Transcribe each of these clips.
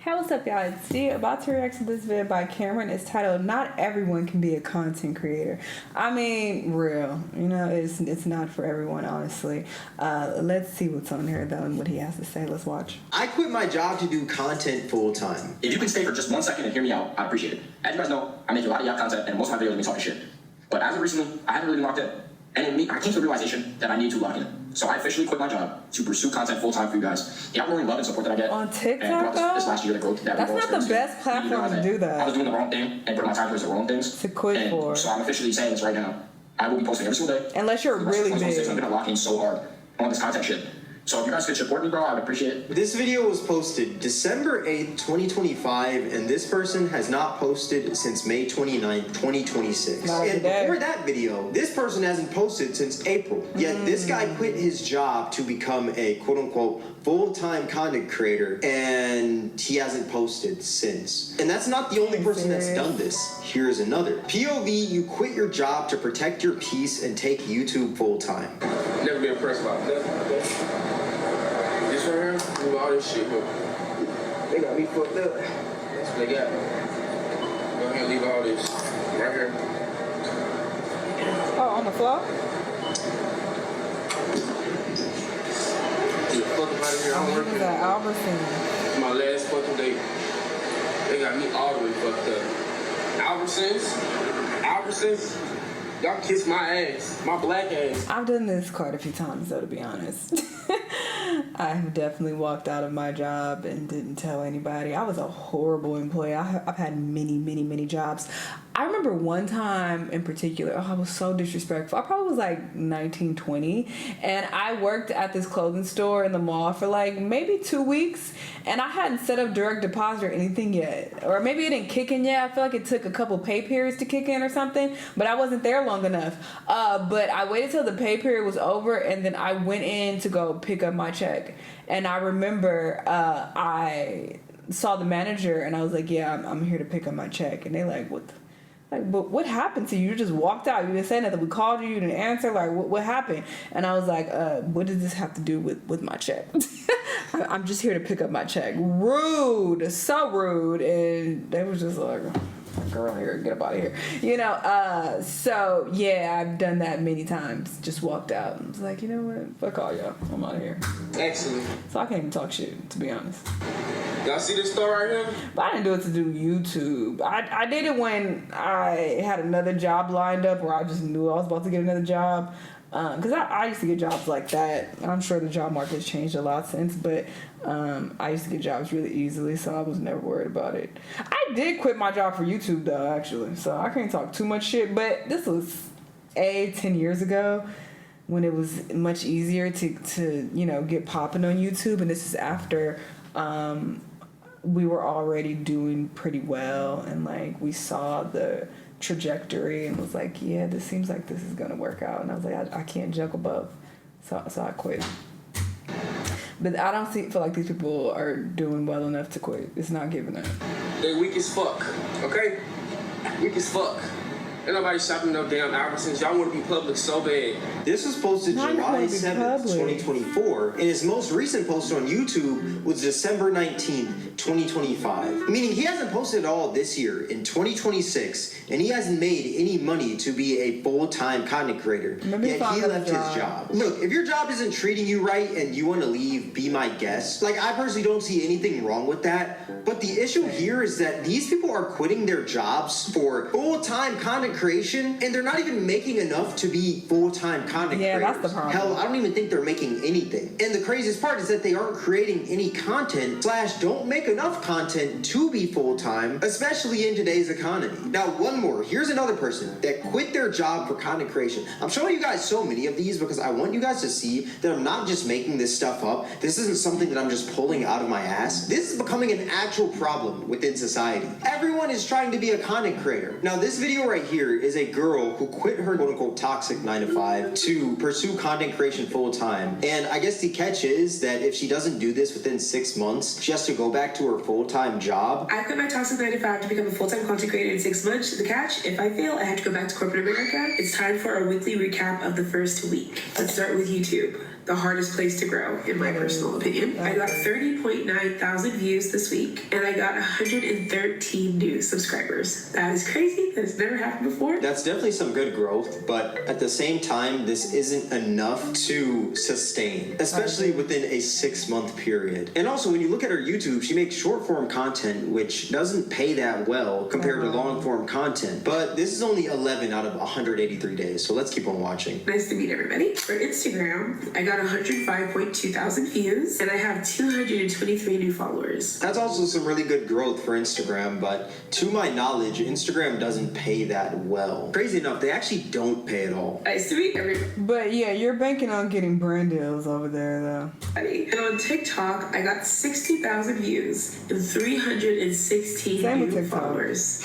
Hey, what's up, y'all? It's Dee, about to react to this video by Cameron. It's titled, Not Everyone Can Be a Content Creator. I mean, real. You know, it's not for everyone, honestly. Let's see what's on here, though, and what he has to say. Let's watch. I quit my job to do content full-time. If you can stay for just 1 second and hear me out, I'd appreciate it. As you guys know, I make a lot of yacht content, and most of my videos are me talking shit. But as of recently, I haven't really locked in. And in me, I came to the realization that I need to lock in. So I officially quit my job to pursue content full-time for you guys. The outpouring love and support that I get on TikTok, and throughout this last year, the growth that that's not the best platform to do that. I was doing the wrong thing and putting my time towards the wrong things. To quit for. So I'm officially saying this right now. I will be posting every single day. Unless you're really big. I'm gonna lock in so hard on this content shit. So if you guys could support me, bro, I would appreciate it. This video was posted December 8th, 2025, and this person has not posted since May 29th, 2026. And before that video, this person hasn't posted since April. Yet this guy quit his job to become a quote-unquote full-time content creator, and he hasn't posted since. And that's not the only person that's done this. Here's another. POV, you quit your job to protect your peace and take YouTube full-time. Never been impressed about that. This right here, do all this shit here. They got me fucked up. That's what they got. Go ahead and leave all this right here. Oh, on the floor? Get the fuck out of here. I'm working. Albertsons. My last fucking day. They got me all the way fucked up. Albertsons. Y'all kiss my ass, my black ass. I've done this quite a few times, though, to be honest. I have definitely walked out of my job and didn't tell anybody. I was a horrible employee. I've had many jobs. I remember one time in particular, I was so disrespectful. I probably was like 19, 20, and I worked at this clothing store in the mall for like maybe 2 weeks, and I hadn't set up direct deposit or anything yet. Or maybe it didn't kick in yet. I feel like it took a couple pay periods to kick in or something, but I wasn't there long enough. But I waited till the pay period was over, and then I went in to go pick up my check. And I remember I saw the manager, and I was like, yeah, I'm here to pick up my check. And they like, but what happened to you? You just walked out. You didn't say nothing. We called you. You didn't answer. Like, what happened? And I was like, what does this have to do with my check? I'm just here to pick up my check. Rude. So rude. And they was just like, girl, here, get up out of here. You know, so yeah, I've done that many times. Just walked out and was like, you know what? Fuck all y'all. I'm out of here. Excellent. So I can't even talk shit, to be honest. Y'all see this store right here? But I didn't do it to do YouTube. I did it when I had another job lined up, where I just knew I was about to get another job. Because I used to get jobs like that. I'm sure the job market has changed a lot since, but I used to get jobs really easily, so I was never worried about it. I did quit my job for YouTube, though, actually, so I can't talk too much shit, but this was 10 years ago, when it was much easier to you know, get popping on YouTube, and this is after we were already doing pretty well, and like we saw the trajectory and was like, yeah, this seems like this is gonna work out. And I was like, I can't joke above, so I quit. But I don't feel like these people are doing well enough to quit. It's not giving up. They weak as fuck, okay? Weak as fuck. Ain't nobody shopping no damn Albertsons. Y'all want to be public so bad. This was posted July 7th, 2024, and his most recent post on YouTube was December 19th, 2025. Meaning he hasn't posted at all this year in 2026, and he hasn't made any money to be a full-time content creator. Yet he left his job. Look, if your job isn't treating you right and you want to leave, be my guest. Like, I personally don't see anything wrong with that, but the issue here is that these people are quitting their jobs for full-time content creation, and they're not even making enough to be full-time content creators. That's the problem. Hell, I don't even think they're making anything. And the craziest part is that they aren't creating any content / don't make enough content to be full-time, especially in today's economy. Now, one more. Here's another person that quit their job for content creation. I'm showing you guys so many of these because I want you guys to see that I'm not just making this stuff up. This isn't something that I'm just pulling out of my ass. This is becoming an actual problem within society. Everyone is trying to be a content creator. Now, this video right here is a girl who quit her quote-unquote toxic 9-to-5 to pursue content creation full-time. And I guess the catch is that if she doesn't do this within 6 months, she has to go back to her full-time job. I quit my toxic 9-to-5 to become a full-time content creator in 6 months. The catch, if I fail, I have to go back to corporate America. It's time for our weekly recap of the first week. Let's start with YouTube. the hardest place to grow, in my personal opinion. I got 30.9 thousand views this week, and I got 113 new subscribers. That is crazy. That has never happened before. That's definitely some good growth, but at the same time, this isn't enough to sustain, especially within a 6-month period. And also, when you look at her YouTube, she makes short form content, which doesn't pay that well compared to long form content. But this is only 11 out of 183 days, so let's keep on watching. Nice to meet everybody. For Instagram, I got 105.2 thousand views, and I have 223 new followers. That's also some really good growth for Instagram, but to my knowledge, Instagram doesn't pay that well. Crazy enough, they actually don't pay at all. Nice to meet everybody. But yeah, you're banking on getting brand deals over there, though. And on TikTok, I got 60,000 views and 316 Same with new TikTok. followers.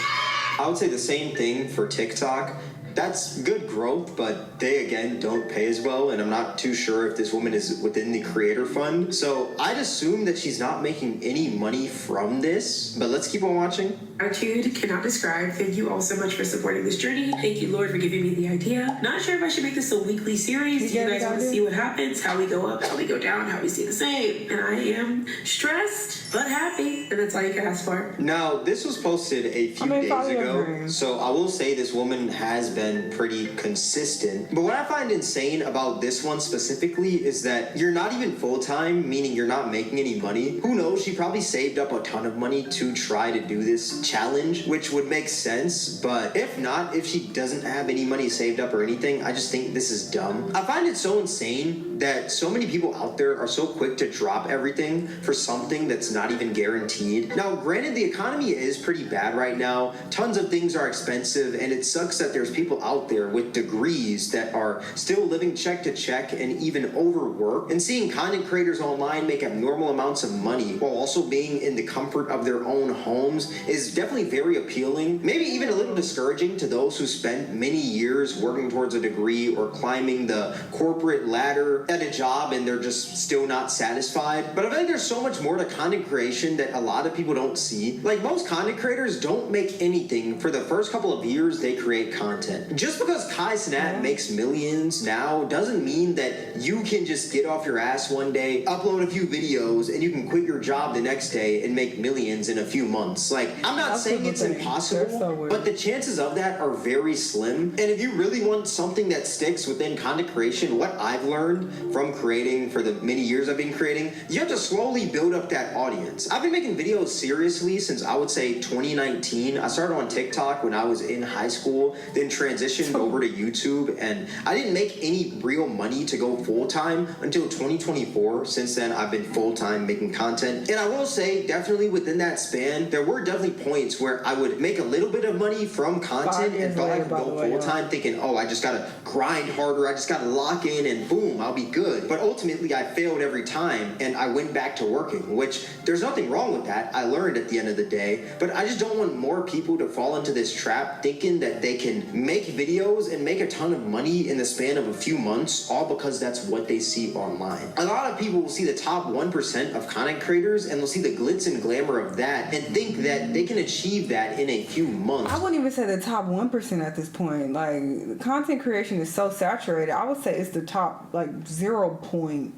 I would say the same thing for TikTok. That's good growth, but they again don't pay as well, and I'm not too sure if this woman is within the creator fund. So I'd assume that she's not making any money from this, but let's keep on watching. Gratitude cannot describe. Thank you all so much for supporting this journey. Thank you, Lord, for giving me the idea. Not sure if I should make this a weekly series. Do you guys want to see what happens? How we go up, how we go down, how we stay the same. And I am stressed, but happy. And that's all you can ask for. Now, this was posted a few days ago, so I will say this woman has been pretty consistent. But what I find insane about this one specifically is that you're not even full-time, meaning you're not making any money. Who knows? She probably saved up a ton of money to try to do this challenge, which would make sense. But if not, if she doesn't have any money saved up or anything, I just think this is dumb. I find it so insane that so many people out there are so quick to drop everything for something that's not even guaranteed. Now, granted, the economy is pretty bad right now. Tons of things are expensive, and it sucks that there's people out there with degrees that are still living check to check and even overwork, and seeing content creators online make abnormal amounts of money while also being in the comfort of their own homes is definitely very appealing. Maybe even a little discouraging to those who spent many years working towards a degree or climbing the corporate ladder at a job and they're just still not satisfied. But I feel like there's so much more to content creation that a lot of people don't see. Like, most content creators don't make anything for the first couple of years they create content. Just because Kai Cenat makes millions now doesn't mean that you can just get off your ass one day, upload a few videos, and you can quit your job the next day and make millions in a few months. Like, I'm not saying it's impossible, but the chances of that are very slim. And if you really want something that sticks within content creation, what I've learned from creating for the many years I've been creating, you have to slowly build up that audience. I've been making videos seriously since I would say 2019. I started on TikTok when I was in high school, then transitioned over to YouTube, and I didn't make any real money to go full-time until 2024. Since then, I've been full-time making content. And I will say, definitely within that span, there were definitely points where I would make a little bit of money from content and thought I could go full-time, thinking, oh, I just gotta grind harder, I just gotta lock in, and boom, I'll be good. But ultimately, I failed every time, and I went back to working, which there's nothing wrong with that. I learned at the end of the day, but I just don't want more people to fall into this trap thinking that they can make videos and make a ton of money in the span of a few months, all because that's what they see online. A lot of people will see the top 1% of content creators and they'll see the glitz and glamour of that and think that they can achieve that in a few months. I wouldn't even say the top 1% at this point. Like, content creation is so saturated. I would say it's the top, like, 0.01.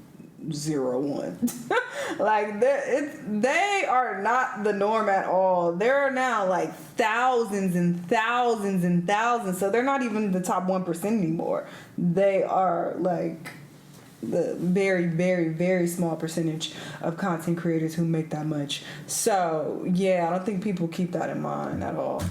Like, they are not the norm at all. There are now like thousands and thousands and thousands, so they're not even the top 1% anymore. They are like the very, very, very small percentage of content creators who make that much. So yeah, I don't think people keep that in mind at all.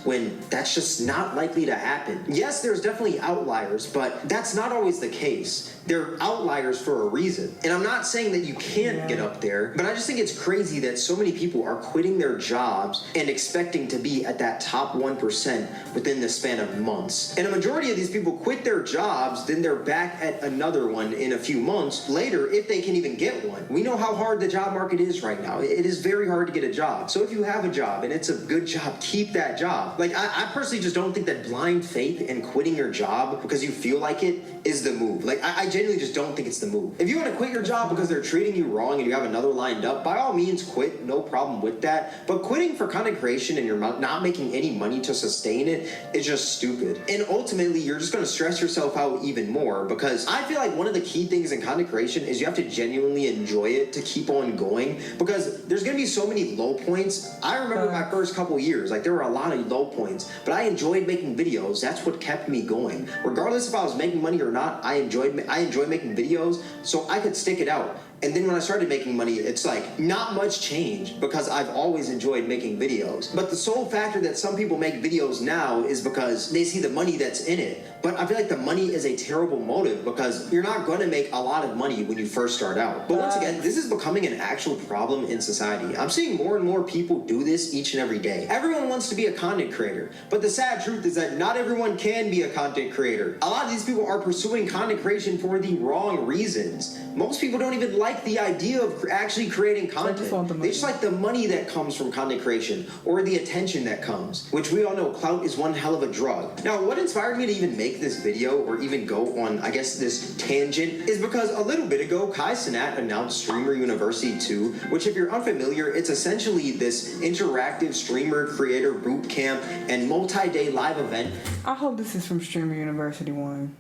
When that's just not likely to happen. Yes, there's definitely outliers, but that's not always the case. They're outliers for a reason. And I'm not saying that you can't get up there, but I just think it's crazy that so many people are quitting their jobs and expecting to be at that top 1% within the span of months. And a majority of these people quit their jobs, then they're back at another one in a few months later, if they can even get one. We know how hard the job market is right now. It is very hard to get a job. So if you have a job and it's a good job, keep that job. Like, I personally just don't think that blind faith in quitting your job because you feel like it is the move. Like, I genuinely just don't think it's the move. If you want to quit your job because they're treating you wrong and you have another lined up, by all means quit, no problem with that. But quitting for content creation and you're not making any money to sustain it is just stupid. And ultimately, you're just going to stress yourself out even more, because I feel like one of the key key things in content creation is you have to genuinely enjoy it to keep on going, because there's gonna be so many low points. I remember my first couple years, like there were a lot of low points, but I enjoyed making videos. That's what kept me going. Regardless if I was making money or not, I enjoyed making videos, so I could stick it out. And then when I started making money, it's like not much change because I've always enjoyed making videos. But the sole factor that some people make videos now is because they see the money that's in it. But I feel like the money is a terrible motive because you're not going to make a lot of money when you first start out. But once again, this is becoming an actual problem in society. I'm seeing more and more people do this each and every day. Everyone wants to be a content creator, but the sad truth is that not everyone can be a content creator. A lot of these people are pursuing content creation for the wrong reasons. Most people don't even like the idea of actually creating content. They just like the money that comes from content creation or the attention that comes, which we all know clout is one hell of a drug. Now, what inspired me to even make this video or even go on, I guess, this tangent is because a little bit ago, Kai Cenat announced Streamer University 2, which if you're unfamiliar, it's essentially this interactive streamer creator boot camp and multi-day live event. I hope this is from Streamer University 1.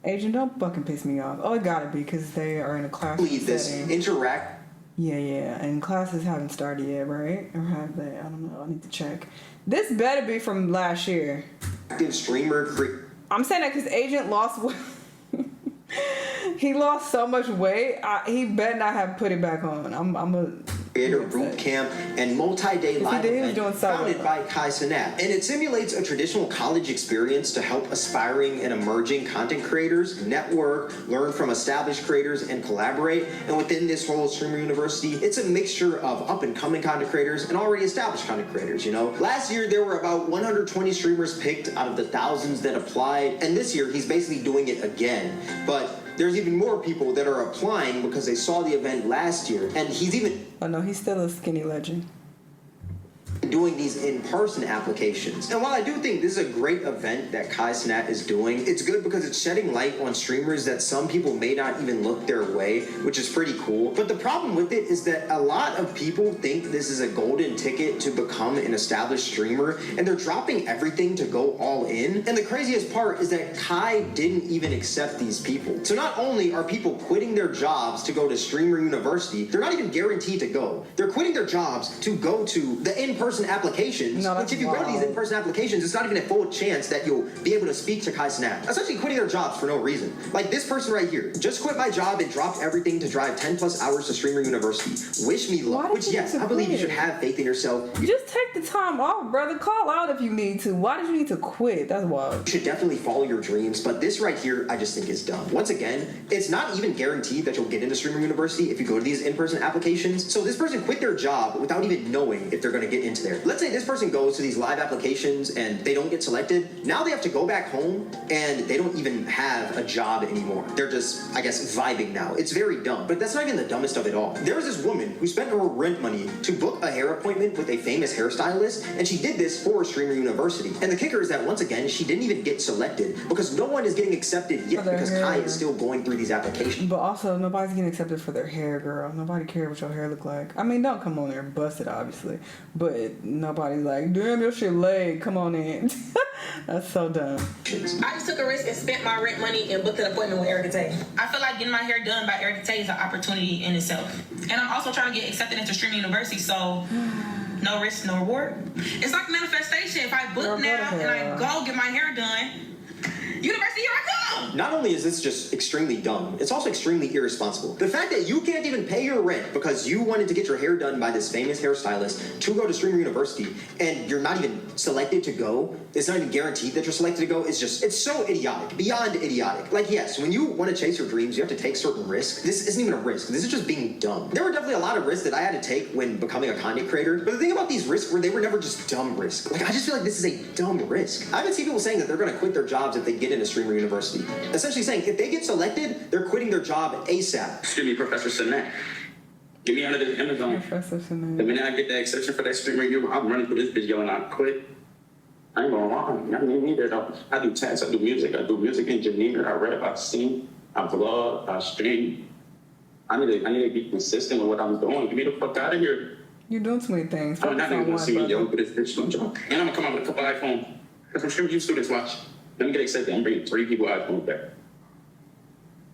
Agent, don't fucking piss me off. Oh, it gotta be because they are in a classroom setting. Yeah, and classes haven't started yet, right? Or have they? I don't know. I need to check. This better be from last year. I'm saying that because Agent lost weight. He lost so much weight. He better not have put it back on. I'm a creator boot camp and multi-day live event founded by Kai Cenat. And it simulates a traditional college experience to help aspiring and emerging content creators network, learn from established creators, and collaborate. And within this whole Streamer University, it's a mixture of up-and-coming content creators and already established content creators, you know? Last year, there were about 120 streamers picked out of the thousands that applied. And this year, he's basically doing it again. But there's even more people that are applying because they saw the event last year. And he's even... Oh no, he's still a skinny legend. Doing these in-person applications. And while I do think this is a great event that Kai Cenat is doing, it's good because it's shedding light on streamers that some people may not even look their way, which is pretty cool. But the problem with it is that a lot of people think this is a golden ticket to become an established streamer, and they're dropping everything to go all in. And the craziest part is that Kai didn't even accept these people. So not only are people quitting their jobs to go to Streamer University, they're not even guaranteed to go. They're quitting their jobs to go to the in-person applications, which if you go to these in-person applications, it's not even a full chance that you'll be able to speak to Kai Cenat. Essentially quitting their jobs for no reason. Like this person right here, just quit my job and dropped everything to drive 10 plus hours to Streamer University. Wish me luck. Which yes, I believe you should have faith in yourself. Just take the time off, brother. Call out if you need to. Why did you need to quit? That's wild. You should definitely follow your dreams, but this right here, I just think is dumb. Once again, it's not even guaranteed that you'll get into Streamer University if you go to these in-person applications. So this person quit their job without even knowing if they're going to get into there. Let's say this person goes to these live applications and they don't get selected. Now they have to go back home and they don't even have a job anymore. They're just, I guess, vibing now. It's very dumb, but that's not even the dumbest of it all. There was this woman who spent her rent money to book a hair appointment with a famous hairstylist, and she did this for Streamer University. And the kicker is that once again, she didn't even get selected because no one is getting accepted yet because Kai is still going through these applications. But also, nobody's getting accepted for their hair, girl. Nobody cares what your hair look like. I mean, don't come on there and bust it, obviously, but nobody's like, damn, your shit laid. Come on in. That's so dumb. I just took a risk and spent my rent money and booked an appointment with Erica Tay. I feel like getting my hair done by Erica Tay is an opportunity in itself. And I'm also trying to get accepted into Streamer University, so no risk, no reward. It's like manifestation. If I book now and I go get my hair done, University, here I come! Not only is this just extremely dumb, it's also extremely irresponsible. The fact that you can't even pay your rent because you wanted to get your hair done by this famous hairstylist to go to Streamer University and you're not even selected to go, it's not even guaranteed that you're selected to go, it's so idiotic, beyond idiotic. Like yes, when you want to chase your dreams, you have to take certain risks. This isn't even a risk, this is just being dumb. There were definitely a lot of risks that I had to take when becoming a content creator, but the thing about these risks were they were never just dumb risks. Like I just feel like this is a dumb risk. I've been seeing people saying that they're going to quit their jobs if they get into Streamer University. Essentially saying if they get selected, they're quitting their job ASAP. Excuse me, Professor Cenat. Get me out of this Amazon. Professor Cenat. The minute I get that exception for that Streamer U, I'm running through this video and I quit. I ain't gonna lie. I need neither though. I do text, I do music engineer, I rap, I sing, I vlog, I stream. I need to be consistent with what I'm doing. Get me the fuck out of here. You're doing too many things. I'm not even gonna see me yelling for this bitch. And I'm gonna come out with a couple iPhones. Because I'm sure you students watch. Let me get accepted. I'm bringing 3 people iPhones back.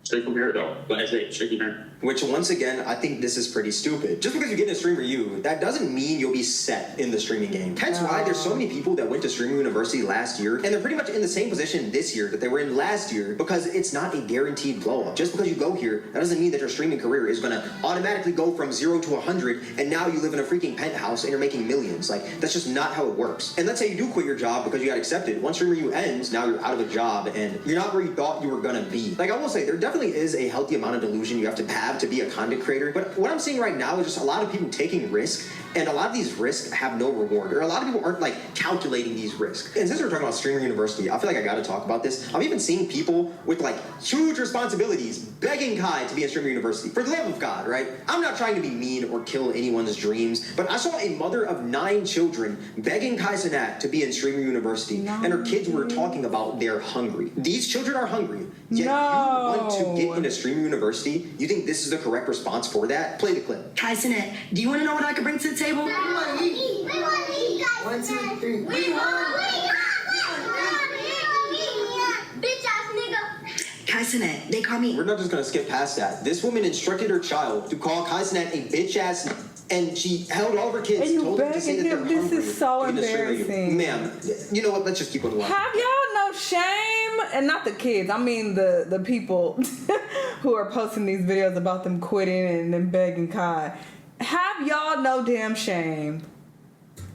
Straight from here, though. Last day, straight from here. Which, once again, I think this is pretty stupid. Just because you get in a streamer U, that doesn't mean you'll be set in the streaming game. Hence why there's so many people that went to streaming university last year, and they're pretty much in the same position this year that they were in last year, because it's not a guaranteed blow up. Just because you go here, that doesn't mean that your streaming career is gonna automatically go from 0 to 100, and now you live in a freaking penthouse and you're making millions. Like, that's just not how it works. And let's say you do quit your job because you got accepted. Once streamer U ends, now you're out of a job, and you're not where you thought you were gonna be. Like, I will say, there definitely is a healthy amount of delusion you have to be a content creator. But what I'm seeing right now is just a lot of people taking risks, and a lot of these risks have no reward, or a lot of people aren't like calculating these risks. And since we're talking about streamer university, I feel like I gotta talk about this. I'm even seeing people with like huge responsibilities begging Kai to be in streamer university. For the love of God, right? I'm not trying to be mean or kill anyone's dreams, but I saw a mother of 9 children begging Kai Cenat to be in streamer university, and her kids were talking about they're hungry. These children are hungry, yet you want to get into streamer university. You think this is the correct response for that? Play the clip. Kai Cenat, do you want to know what I can bring to the table? We want to eat. We want to eat, guys. 1, 2, 3. We want to eat. Bitch ass nigga. Kai Cenat, they call me. We're not just gonna skip past that. This woman instructed her child to call Kai Cenat a bitch ass, and she held all of her kids, and told them to say that they're hungry. This is so embarrassing. Ma'am, you know what? Let's just keep on watching. Have y'all no shame? And not the kids. I mean the people who are posting these videos about them quitting and then begging Kai. Have y'all no damn shame?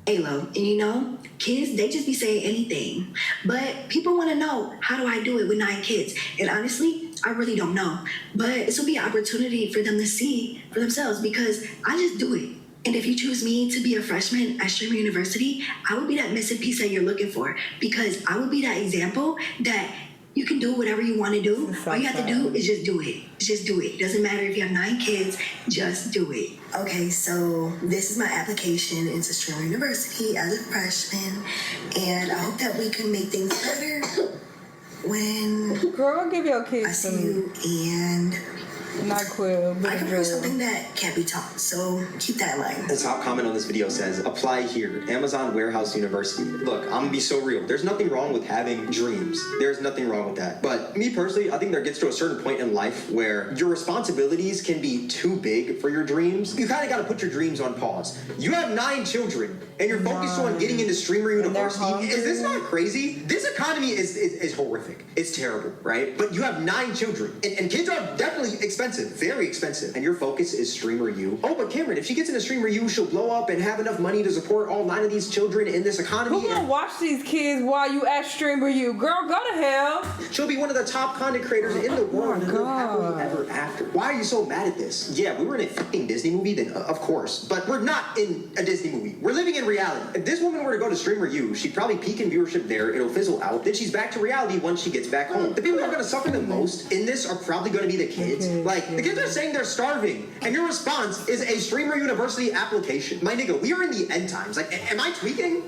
Alo, and you know, kids, they just be saying anything. But people want to know, how do I do it with 9 kids? And honestly, I really don't know. But this will be an opportunity for them to see for themselves, because I just do it. And if you choose me to be a freshman at Streamer University, I will be that missing piece that you're looking for, because I will be that example that you can do whatever you want to do. All you have to do is just do it. Just do it. Doesn't matter if you have 9 kids, just do it. Okay, so this is my application into Streamer University as a freshman, and I hope that we can make things better when Girl, give your kids I see you, and NyQuil. I can prove something that can't be taught, so keep that in mind. The top comment on this video says, apply here, Amazon Warehouse University. Look, I'm gonna be so real. There's nothing wrong with having dreams. There's nothing wrong with that. But me personally, I think there gets to a certain point in life where your responsibilities can be too big for your dreams. You kind of got to put your dreams on pause. You have 9 children, and you're focused on getting into streamer university. Is this not crazy? This economy is horrific. It's terrible, right? But you have 9 children, and kids are definitely expensive, very expensive, and your focus is streamer U. Oh, but Cameron, if she gets into streamer U, she'll blow up and have enough money to support all 9 of these children in this economy. Who gonna watch these kids while you at streamer U? Girl, go to hell. She'll be one of the top content creators in the world and live happily ever after. Why are you so mad at this? Yeah, we were in a fucking Disney movie, then of course, but we're not in a Disney movie. We're living in reality. If this woman were to go to streamer U, she'd probably peak in viewership there, it'll fizzle out, then she's back to reality once she gets back home. The people who are gonna suffer the most in this are probably gonna be the kids. Like, the kids are saying they're starving, and your response is a streamer university application. My nigga, we are in the end times. Like, am I tweaking?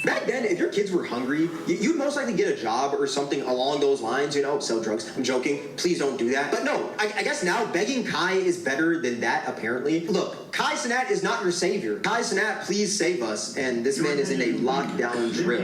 Back then, if your kids were hungry, you'd most likely get a job or something along those lines, you know, sell drugs. I'm joking. Please don't do that. But no, I guess now begging Kai is better than that, apparently. Look, Kai Cenat is not your savior. Kai Cenat, please save us. And this man is in a lockdown drill.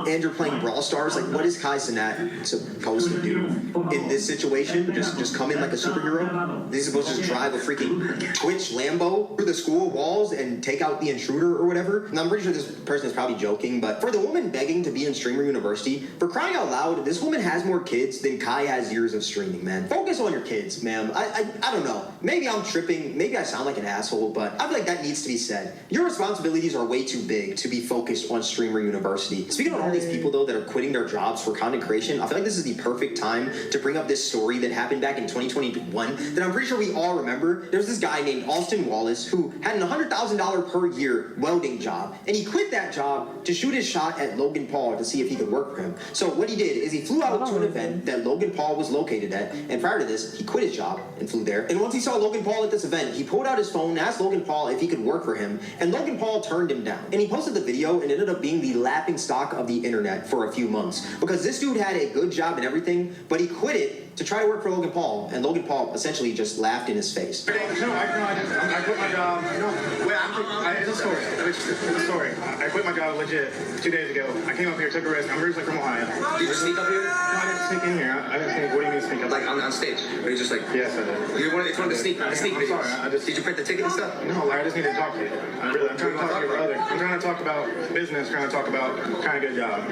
And you're playing Brawl Stars? Like, what is Kai Cenat supposed to do in this situation? Just come in like a superhero? He's supposed to just drive a freaking Twitch Lambo through the school walls and take out the intruder or whatever? And I'm pretty sure this person is probably joking, but for the woman begging to be in streamer university, for crying out loud, this woman has more kids than Kai has years of streaming, man. Focus on your kids, ma'am. I don't know. Maybe I'm tripping. Maybe I sound like an asshole, but I feel like that needs to be said. Your responsibilities are way too big to be focused on streamer university. Speaking of all these people, though, that are quitting their jobs for content creation, I feel like this is the perfect time to bring up this story that happened back in 2021 that I'm pretty sure we all remember. There's this guy named Austin Wallace who had an $100,000 per year welding job, and he quit that job to shoot his shot at Logan Paul to see if he could work for him. So what he did is he flew out to an event that Logan Paul was located at, and prior to this, he quit his job and flew there. And once he saw Logan Paul at this event, he pulled out his phone and asked Logan Paul if he could work for him, and Logan Paul turned him down. And he posted the video and ended up being the laughing stock of the internet for a few months, because this dude had a good job and everything, but he quit it to try to work for Logan Paul, and Logan Paul essentially just laughed in his face. No, I quit my job. No, wait, It's a story. It's a story. I quit my job legit 2 days ago. I came up here, took a risk. I'm originally from Ohio. Did you sneak up here? No, I didn't sneak in here. I didn't sneak. What do you mean sneak up? Like on stage? Or you just like? Yes, I did. It's one of the sneak I'm videos. sorry. Did you print the ticket and stuff? No, I just need to talk to you. I'm trying to talk to your brother. I'm trying to talk about business. Trying to talk about trying to get a job.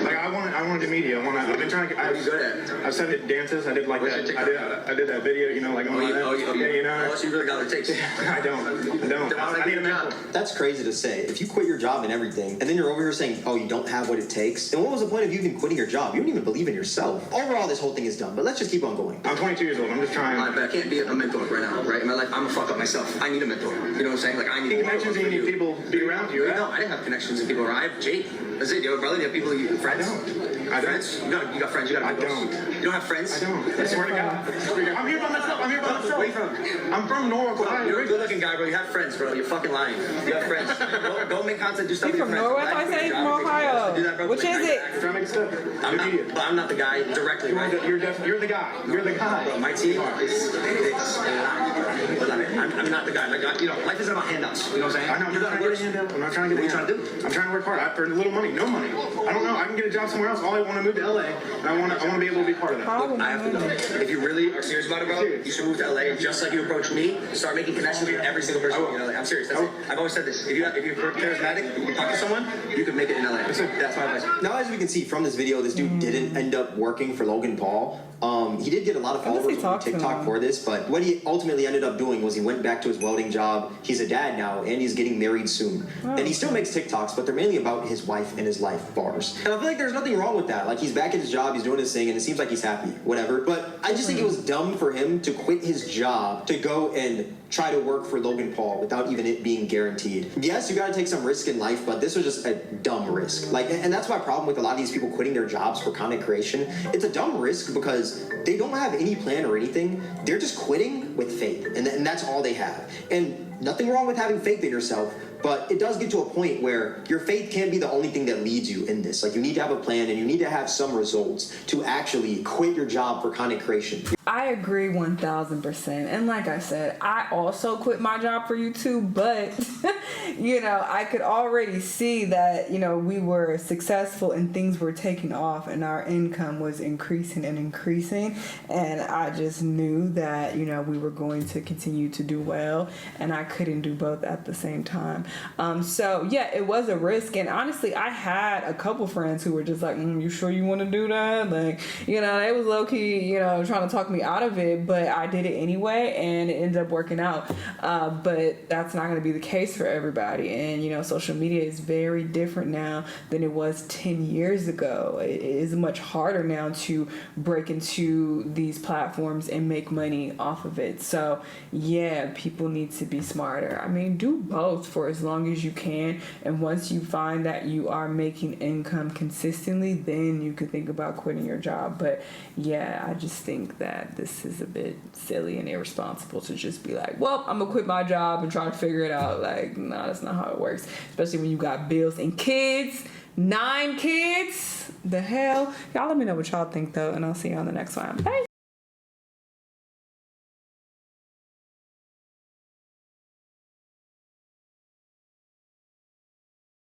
Like I want to do media. I've been trying to get. What are you good at? I've studied dances. I did like that. I did that video. You know, like on Oh, you really got what it takes. I don't. I need a mentor. That's crazy to say. If you quit your job and everything, and then you're over here saying, oh, you don't have what it takes, then what was the point of you even quitting your job? You don't even believe in yourself. Overall, this whole thing is dumb, but let's just keep on going. I'm 22 years old. I'm just trying. But I can't be a mentor right now, right? In my life, I'm a fuck up myself. I need a mentor. You know what I'm saying? Like, I need connections and you need people to be around you, right? No, I didn't have connections and people around. I have Jake. That's it. You have a brother, you have people, you have friends. I don't. Friends? You got friends, you got I people. don't. You don't have friends? I don't. I swear to God. I'm here by myself. Where you from? I'm from Norwalk, Ohio. You're a good looking guy, bro. You have friends, bro. You're fucking lying. You have friends. Go make content, do stuff with your from friends. Norwalk, I say? From Ohio. Do that, bro. Which is it? Trying to make stuff. I'm not the guy directly, right? You're the guy. You're the guy. Bro, my team is I'm not the guy. Like, life isn't about handouts. You know what I'm saying? I know. I'm not trying to get a handout. I'm not trying to get a handout. What are you trying to do? I'm trying to work hard. For a little money. No money. I don't know. I can get a job somewhere else. All I want to move to LA, and I want to be able to be part of that. Look, I have to go. If you really are serious about it, bro, you should move to LA. Just like you approach me, start making connections with every single person. You know, like, I'm serious. That's it. I've always said this. If you're charismatic, you can talk to someone, you can make it in LA. That's my advice. Now, as we can see from this video, this dude didn't end up working for Logan Paul. He did get a lot of followers on TikTok for this, but what he ultimately ended up doing was he went back to his welding job. He's a dad now, and he's getting married soon. And he still makes TikToks, but they're mainly about his wife and his life bars. And I feel like there's nothing wrong with that. Like, he's back at his job, he's doing his thing, and it seems like he's happy, whatever. But I just think it was dumb for him to quit his job to go and try to work for Logan Paul without even it being guaranteed. Yes, you gotta take some risk in life, but this was just a dumb risk. Like, and that's my problem with a lot of these people quitting their jobs for content creation. It's a dumb risk because they don't have any plan or anything. They're just quitting with faith, and that's all they have. And nothing wrong with having faith in yourself, but it does get to a point where your faith can't be the only thing that leads you in this. Like, you need to have a plan and you need to have some results to actually quit your job for content creation. I agree 1000%. And like I said, I also quit my job for YouTube, but I could already see that, we were successful and things were taking off and our income was increasing and increasing. And I just knew that, we were going to continue to do well, and I couldn't do both at the same time. So yeah, it was a risk. And honestly, I had a couple friends who were just like, you sure you want to do that? Like, they was low key, trying to talk me out of it, but I did it anyway, and it ended up working out. But that's not going to be the case for everybody. And, social media is very different now than it was 10 years ago. It is much harder now to break into these platforms and make money off of it. So yeah, people need to be smarter. I mean, do both for as long as you can. And once you find that you are making income consistently, then you could think about quitting your job. But yeah, I just think that this is a bit silly and irresponsible to just be like, well, I'm gonna quit my job and try to figure it out. Like, no, that's not how it works. Especially when you got bills and kids, 9 kids. The hell? Y'all let me know what y'all think though, and I'll see you on the next one. Bye.